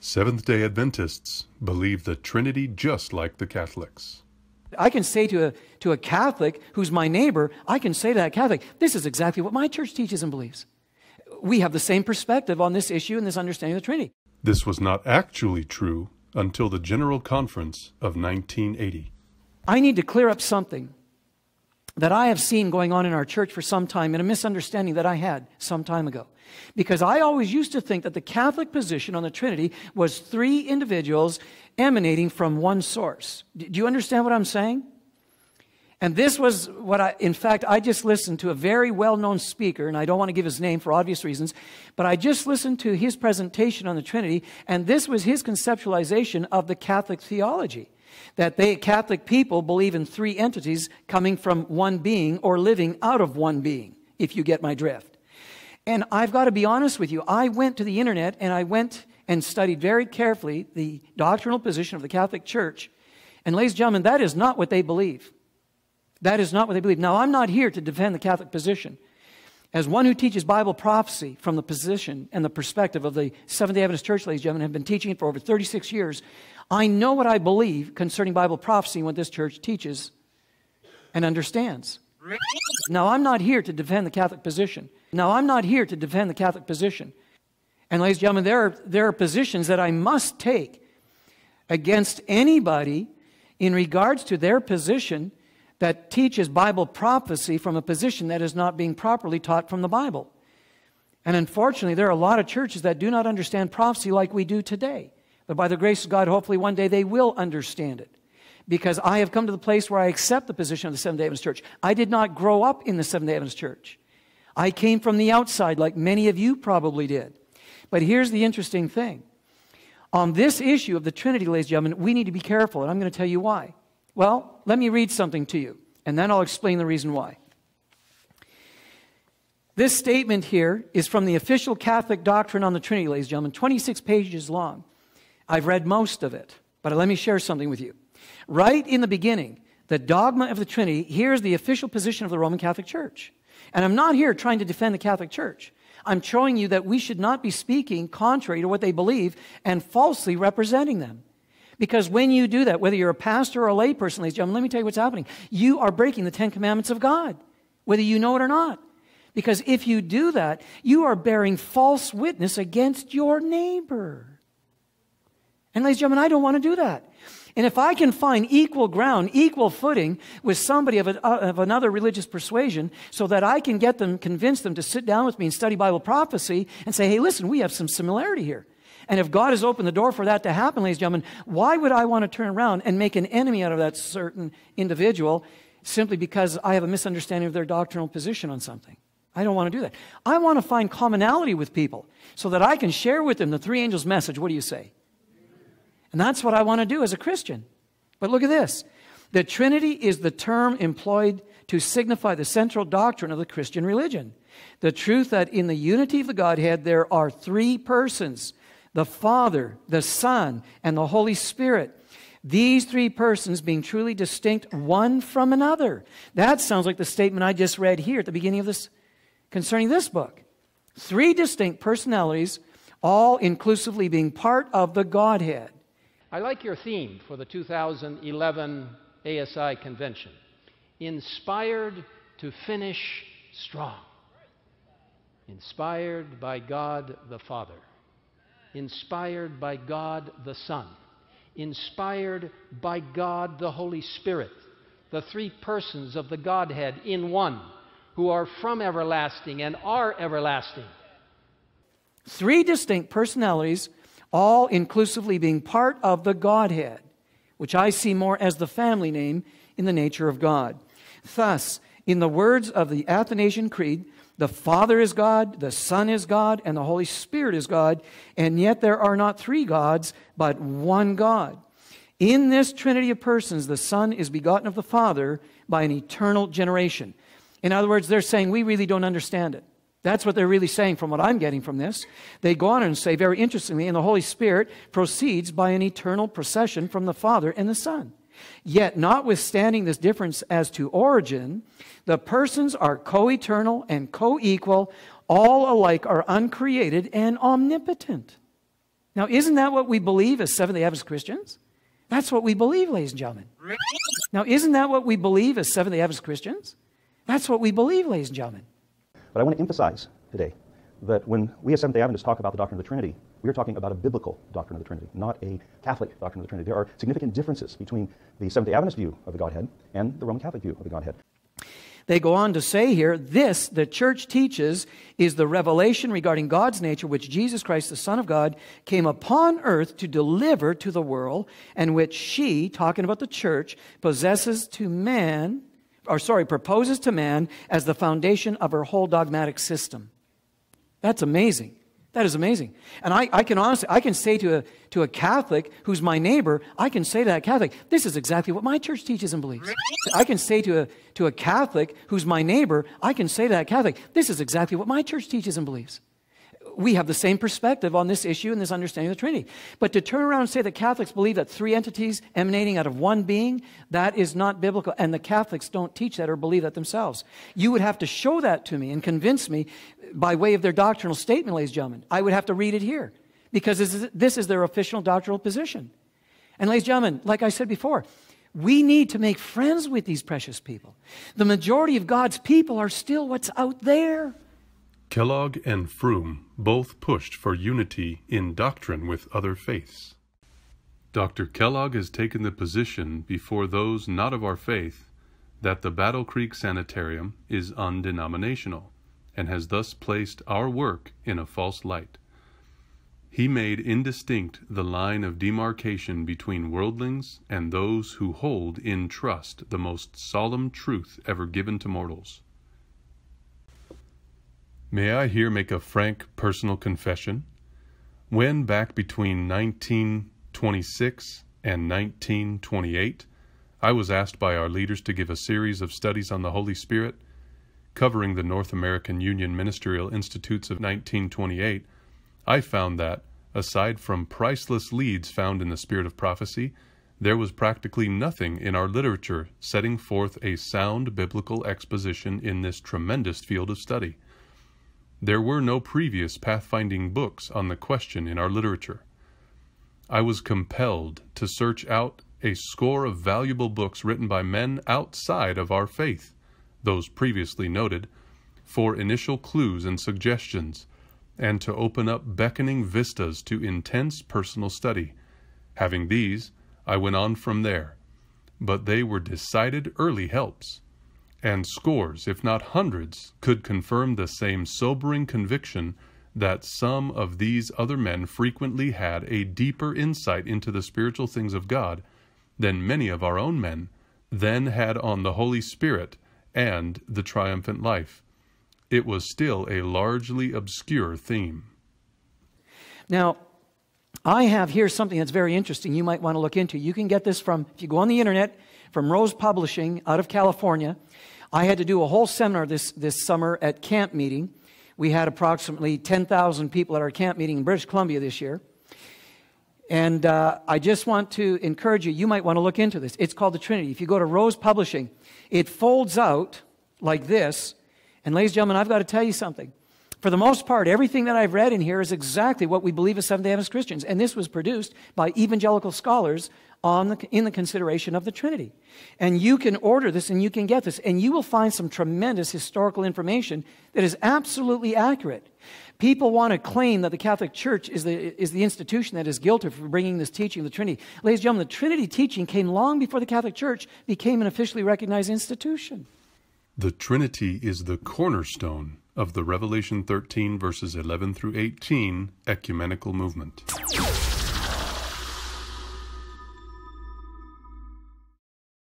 Seventh-day Adventists believe the Trinity just like the Catholics. I can say to a Catholic who's my neighbor, I can say to that Catholic, this is exactly what my church teaches and believes. We have the same perspective on this issue and this understanding of the Trinity. This was not actually true until the General Conference of 1980. I need to clear up something that I have seen going on in our church for some time, and a misunderstanding that I had some time ago. Because I always used to think that the Catholic position on the Trinity was three individuals emanating from one source. Do you understand what I'm saying? And this was what I just listened to a very well-known speaker, and I don't want to give his name for obvious reasons, but I just listened to his presentation on the Trinity, and this was his conceptualization of the Catholic theology. That Catholic people believe in three entities coming from one being or living out of one being, if you get my drift. And I've got to be honest with you, I went to the internet and I went and studied very carefully the doctrinal position of the Catholic Church. And ladies and gentlemen, that is not what they believe. That is not what they believe. Now, I'm not here to defend the Catholic position. As one who teaches Bible prophecy from the position and the perspective of the Seventh-day Adventist Church, ladies and gentlemen, have been teaching it for over 36 years, I know what I believe concerning Bible prophecy and what this church teaches and understands. Now, I'm not here to defend the Catholic position. And ladies and gentlemen, there are positions that I must take against anybody in regards to their position that teaches Bible prophecy from a position that is not being properly taught from the Bible. And unfortunately, there are a lot of churches that do not understand prophecy like we do today. But by the grace of God, hopefully one day they will understand it. Because I have come to the place where I accept the position of the Seventh-day Adventist Church. I did not grow up in the Seventh-day Adventist Church. I came from the outside like many of you probably did. But here's the interesting thing. On this issue of the Trinity, ladies and gentlemen, we need to be careful, and I'm going to tell you why. Well, let me read something to you, and then I'll explain the reason why. This statement here is from the official Catholic doctrine on the Trinity, ladies and gentlemen, 26 pages long. I've read most of it, but let me share something with you. Right in the beginning, the dogma of the Trinity, here's the official position of the Roman Catholic Church. And I'm not here trying to defend the Catholic Church. I'm showing you that we should not be speaking contrary to what they believe and falsely representing them. Because when you do that, whether you're a pastor or a layperson, ladies and gentlemen, let me tell you what's happening. You are breaking the Ten Commandments of God, whether you know it or not. Because if you do that, you are bearing false witness against your neighbor. And ladies and gentlemen, I don't want to do that. And if I can find equal ground, equal footing with somebody of another religious persuasion so that I can convince them to sit down with me and study Bible prophecy and say, hey, listen, we have some similarity here. And if God has opened the door for that to happen, ladies and gentlemen, why would I want to turn around and make an enemy out of that certain individual simply because I have a misunderstanding of their doctrinal position on something? I don't want to do that. I want to find commonality with people so that I can share with them the three angels' message. What do you say? And that's what I want to do as a Christian. But look at this. The Trinity is the term employed to signify the central doctrine of the Christian religion. The truth that in the unity of the Godhead there are three persons, the Father, the Son, and the Holy Spirit. These three persons being truly distinct one from another. That sounds like the statement I just read here at the beginning of this, concerning this book. Three distinct personalities, all inclusively being part of the Godhead. I like your theme for the 2011 ASI convention. Inspired to finish strong. Inspired by God the Father. Inspired by God the Son. Inspired by God the Holy Spirit. The three persons of the Godhead in one, who are from everlasting and are everlasting. Three distinct personalities, all inclusively being part of the Godhead, which I see more as the family name in the nature of God. Thus, in the words of the Athanasian Creed, the Father is God, the Son is God, and the Holy Spirit is God, and yet there are not three gods, but one God. In this Trinity of persons, the Son is begotten of the Father by an eternal generation. In other words, they're saying we really don't understand it. That's what they're really saying from what I'm getting from this. They go on and say, very interestingly, and the Holy Spirit proceeds by an eternal procession from the Father and the Son. Yet, notwithstanding this difference as to origin, the persons are co-eternal and co-equal, all alike are uncreated and omnipotent. Now, isn't that what we believe as Seventh-day Adventist Christians? That's what we believe, ladies and gentlemen. Now, isn't that what we believe as Seventh-day Adventist Christians? That's what we believe, ladies and gentlemen. But I want to emphasize today that when we as Seventh-day Adventists talk about the doctrine of the Trinity, we are talking about a biblical doctrine of the Trinity, not a Catholic doctrine of the Trinity. There are significant differences between the Seventh-day Adventist view of the Godhead and the Roman Catholic view of the Godhead. They go on to say here, this, the church teaches, is the revelation regarding God's nature, which Jesus Christ, the Son of God, came upon earth to deliver to the world, and which she, talking about the church, proposes to man as the foundation of her whole dogmatic system. That's amazing. That is amazing. And I can say to a Catholic who's my neighbor, I can say to that Catholic, this is exactly what my church teaches and believes. I can say to a Catholic who's my neighbor, I can say to that Catholic, this is exactly what my church teaches and believes. We have the same perspective on this issue and this understanding of the Trinity. But to turn around and say that Catholics believe that three entities emanating out of one being, that is not biblical. And the Catholics don't teach that or believe that themselves. You would have to show that to me and convince me by way of their doctrinal statement, ladies and gentlemen. I would have to read it here because this is their official doctrinal position. And ladies and gentlemen, like I said before, we need to make friends with these precious people. The majority of God's people are still what's out there. Kellogg and Froom both pushed for unity in doctrine with other faiths. Dr. Kellogg has taken the position before those not of our faith that the Battle Creek Sanitarium is undenominational and has thus placed our work in a false light. He made indistinct the line of demarcation between worldlings and those who hold in trust the most solemn truth ever given to mortals. May I here make a frank personal confession? When back between 1926 and 1928, I was asked by our leaders to give a series of studies on the Holy Spirit, covering the North American Union Ministerial Institutes of 1928, I found that, aside from priceless leads found in the Spirit of Prophecy, there was practically nothing in our literature setting forth a sound biblical exposition in this tremendous field of study. There were no previous pathfinding books on the question in our literature. I was compelled to search out a score of valuable books written by men outside of our faith, those previously noted, for initial clues and suggestions, and to open up beckoning vistas to intense personal study. Having these, I went on from there, but they were decided early helps. And scores, if not hundreds, could confirm the same sobering conviction that some of these other men frequently had a deeper insight into the spiritual things of God than many of our own men then had on the Holy Spirit and the triumphant life. It was still a largely obscure theme. Now, I have here something that's very interesting you might want to look into. You can get this from, if you go on the internet, from Rose Publishing out of California. I had to do a whole seminar this summer at camp meeting. We had approximately 10,000 people at our camp meeting in British Columbia this year. And I just want to encourage you, you might want to look into this. It's called The Trinity. If you go to Rose Publishing, it folds out like this. And ladies and gentlemen, I've got to tell you something. For the most part, everything that I've read in here is exactly what we believe as Seventh-day Adventist Christians. And this was produced by evangelical scholars in the consideration of the Trinity. And you can order this and you can get this. And you will find some tremendous historical information that is absolutely accurate. People want to claim that the Catholic Church is the institution that is guilty for bringing this teaching of the Trinity. Ladies and gentlemen, the Trinity teaching came long before the Catholic Church became an officially recognized institution. The Trinity is the cornerstone of the Revelation 13 verses 11 through 18 ecumenical movement.